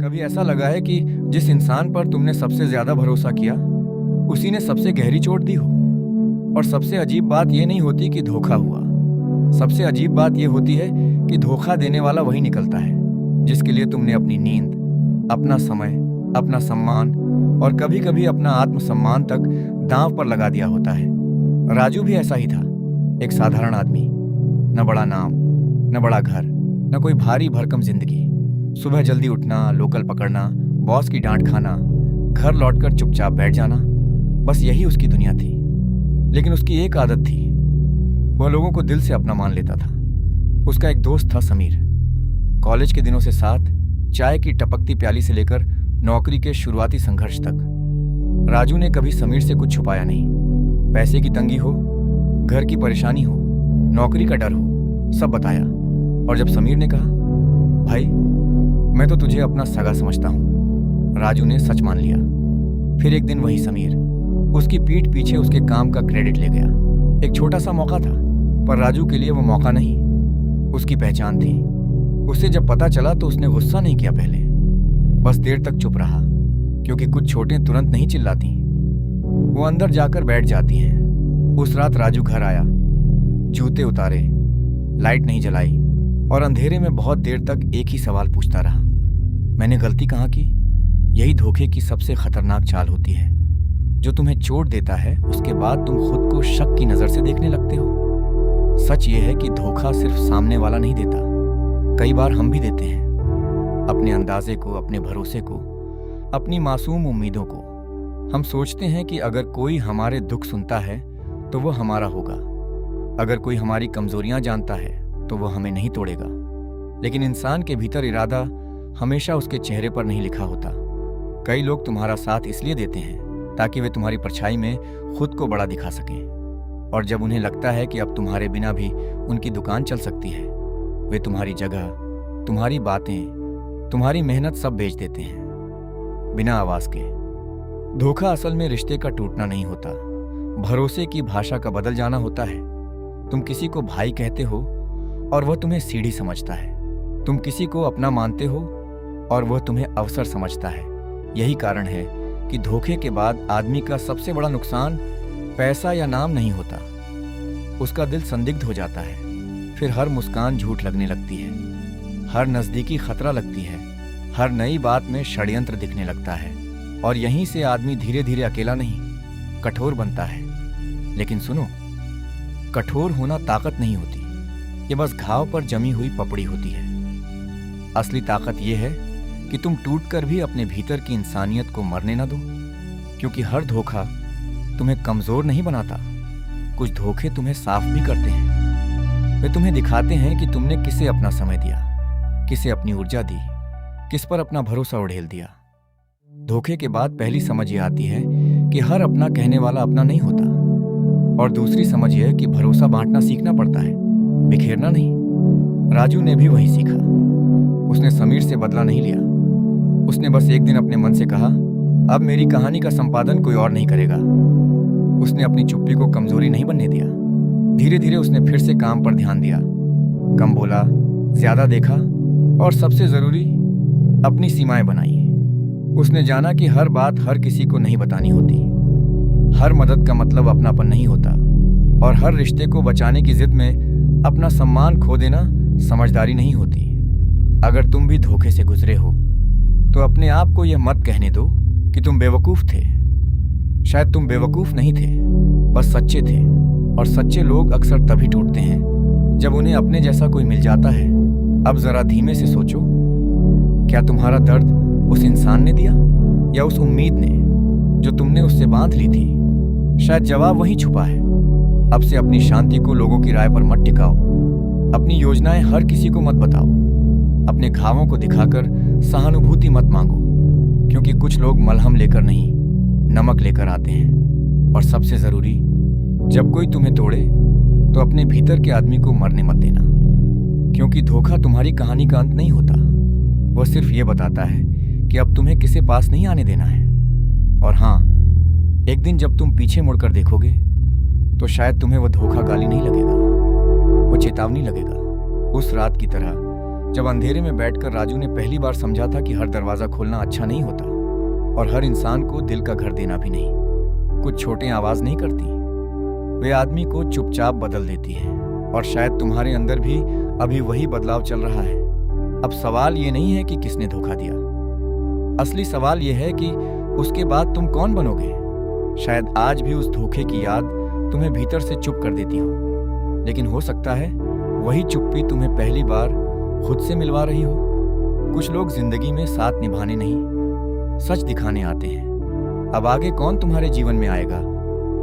कभी ऐसा लगा है कि जिस इंसान पर तुमने सबसे ज्यादा भरोसा किया उसी ने सबसे गहरी चोट दी हो? और सबसे अजीब बात यह नहीं होती कि धोखा हुआ, सबसे अजीब बात यह होती है कि धोखा देने वाला वही निकलता है जिसके लिए तुमने अपनी नींद, अपना समय, अपना सम्मान और कभी कभी अपना आत्मसम्मान तक दांव पर लगा दिया होता है। राजू भी ऐसा ही था, एक साधारण आदमी, न बड़ा नाम, न बड़ा घर, न कोई भारी भरकम जिंदगी। सुबह जल्दी उठना, लोकल पकड़ना, बॉस की डांट खाना, घर लौटकर चुपचाप बैठ जाना, बस यही उसकी दुनिया थी। लेकिन उसकी एक आदत थी, वह लोगों को दिल से अपना मान लेता था। उसका एक दोस्त था समीर, कॉलेज के दिनों से साथ, चाय की टपकती प्याली से लेकर नौकरी के शुरुआती संघर्ष तक। राजू ने कभी समीर से कुछ छुपाया नहीं। पैसे की तंगी हो, घर की परेशानी हो, नौकरी का डर हो, सब बताया। और जब समीर ने कहा, भाई मैं तो तुझे अपना सगा समझता हूं, राजू ने सच मान लिया। फिर एक दिन वही समीर उसकी पीठ पीछे उसके काम का क्रेडिट ले गया। एक छोटा सा मौका था, पर राजू के लिए वो मौका नहीं, उसकी पहचान थी। उसे जब पता चला तो उसने गुस्सा नहीं किया, पहले बस देर तक चुप रहा, क्योंकि कुछ चोटें तुरंत नहीं चिल्लाती, वो अंदर जाकर बैठ जाती हैं। उस रात राजू घर आया, जूते उतारे, लाइट नहीं जलाई और अंधेरे में बहुत देर तक एक ही सवाल पूछता रहा, मैंने गलती कहाँ की? यही धोखे की सबसे खतरनाक चाल होती है, जो तुम्हें चोट देता है उसके बाद तुम खुद को शक की नजर से देखने लगते हो। सच ये है कि धोखा सिर्फ सामने वाला नहीं देता, कई बार हम भी देते हैं, अपने अंदाजे को, अपने भरोसे को, अपनी मासूम उम्मीदों को। हम सोचते हैं कि अगर कोई हमारे दुख सुनता है तो वो हमारा होगा, अगर कोई हमारी कमजोरियां जानता है तो वो हमें नहीं तोड़ेगा। लेकिन इंसान के भीतर इरादा हमेशा उसके चेहरे पर नहीं लिखा होता। कई लोग तुम्हारा साथ इसलिए देते हैं ताकि वे तुम्हारी परछाई में खुद को बड़ा दिखा सकें, और जब उन्हें लगता है कि अब तुम्हारे बिना भी उनकी दुकान चल सकती है, वे तुम्हारी जगह, तुम्हारी बातें, तुम्हारी मेहनत सब बेच देते हैं बिना आवाज के। धोखा असल में रिश्ते का टूटना नहीं होता, भरोसे की भाषा का बदल जाना होता है। तुम किसी को भाई कहते हो और वह तुम्हें सीढ़ी समझता है। तुम किसी को अपना मानते हो और वह तुम्हें अवसर समझता है। यही कारण है कि धोखे के बाद आदमी का सबसे बड़ा नुकसान पैसा या नाम नहीं होता, उसका दिल संदिग्ध हो जाता है। फिर हर मुस्कान झूठ लगने लगती है, हर नजदीकी खतरा लगती है, हर नई बात में षड्यंत्र दिखने लगता है, और यहीं से आदमी धीरे धीरे अकेला नहीं, कठोर बनता है। लेकिन सुनो, कठोर होना ताकत नहीं होती, ये बस घाव पर जमी हुई पपड़ी होती है। असली ताकत यह है कि तुम टूटकर भी अपने भीतर की इंसानियत को मरने न दो, क्योंकि हर धोखा तुम्हें कमजोर नहीं बनाता, कुछ धोखे तुम्हें साफ भी करते हैं। वे तुम्हें दिखाते हैं कि तुमने किसे अपना समय दिया, किसे अपनी ऊर्जा दी, किस पर अपना भरोसा उड़ेल दिया। धोखे के बाद पहली समझ ये आती है कि हर अपना कहने वाला अपना नहीं होता, और दूसरी समझ यह है कि भरोसा बांटना सीखना पड़ता है, बिखेरना नहीं। राजू ने भी वही सीखा। उसने समीर से बदला नहीं लिया, उसने बस एक दिन अपने मन से कहा, अब मेरी कहानी का संपादन कोई और नहीं करेगा। उसने अपनी चुप्पी को कमजोरी नहीं बनने दिया। धीरे धीरे उसने फिर से काम पर ध्यान दिया, कम बोला, ज्यादा देखा, और सबसे जरूरी, अपनी सीमाएं बनाई। उसने जाना कि हर बात हर किसी को नहीं बतानी होती, हर मदद का मतलब अपनापन नहीं होता, और हर रिश्ते को बचाने की जिद में अपना सम्मान खो देना समझदारी नहीं होती। अगर तुम भी धोखे से गुजरे हो तो अपने आप को यह मत कहने दो कि तुम बेवकूफ थे। शायद तुम बेवकूफ नहीं थे, बस सच्चे थे, और सच्चे लोग अक्सर तभी टूटते हैं जब उन्हें अपने जैसा कोई मिल जाता है। अब जरा धीमे से सोचो, क्या तुम्हारा दर्द उस इंसान ने दिया या उस उम्मीद ने जो तुमने उससे बांध ली थी? शायद जवाब वहीं छुपा है। अब से अपनी शांति को लोगों की राय पर मत टिकाओ, अपनी योजनाएं हर किसी को मत बताओ, अपने घावों को दिखाकर सहानुभूति मत मांगो, क्योंकि कुछ लोग मलहम लेकर नहीं, नमक लेकर आते हैं। और सबसे जरूरी, जब कोई तुम्हें तोड़े तो अपने भीतर के आदमी को मरने मत देना, क्योंकि धोखा तुम्हारी कहानी का अंत नहीं होता, वह सिर्फ ये बताता है कि अब तुम्हें किसी पास नहीं आने देना है। और हाँ, एक दिन जब तुम पीछे मुड़कर देखोगे तो शायद तुम्हें वह धोखा गाली नहीं लगेगा, वो चेतावनी लगेगा, उस रात की तरह जब अंधेरे में बैठकर राजू ने पहली बार समझा था कि हर दरवाजा खोलना अच्छा नहीं होता और हर इंसान को दिल का घर देना भी नहीं। कुछ छोटे आवाज नहीं करती, वे आदमी को चुपचाप बदल देती है। और शायद तुम्हारे अंदर भी अभी वही बदलाव चल रहा है। अब सवाल ये नहीं है कि किसने धोखा दिया, असली सवाल ये है कि उसके बाद तुम कौन बनोगे। शायद आज भी उस धोखे की याद तुम्हें भीतर से चुप कर देती हो, लेकिन हो सकता है वही चुप्पी तुम्हें पहली बार खुद से मिलवा रही हो। कुछ लोग जिंदगी में साथ निभाने नहीं, सच दिखाने आते हैं। अब आगे कौन तुम्हारे जीवन में आएगा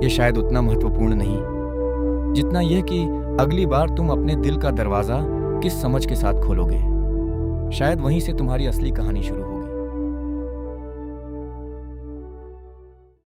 ये शायद उतना महत्वपूर्ण नहीं जितना यह कि अगली बार तुम अपने दिल का दरवाजा किस समझ के साथ खोलोगे। शायद वहीं से तुम्हारी असली कहानी शुरू हो।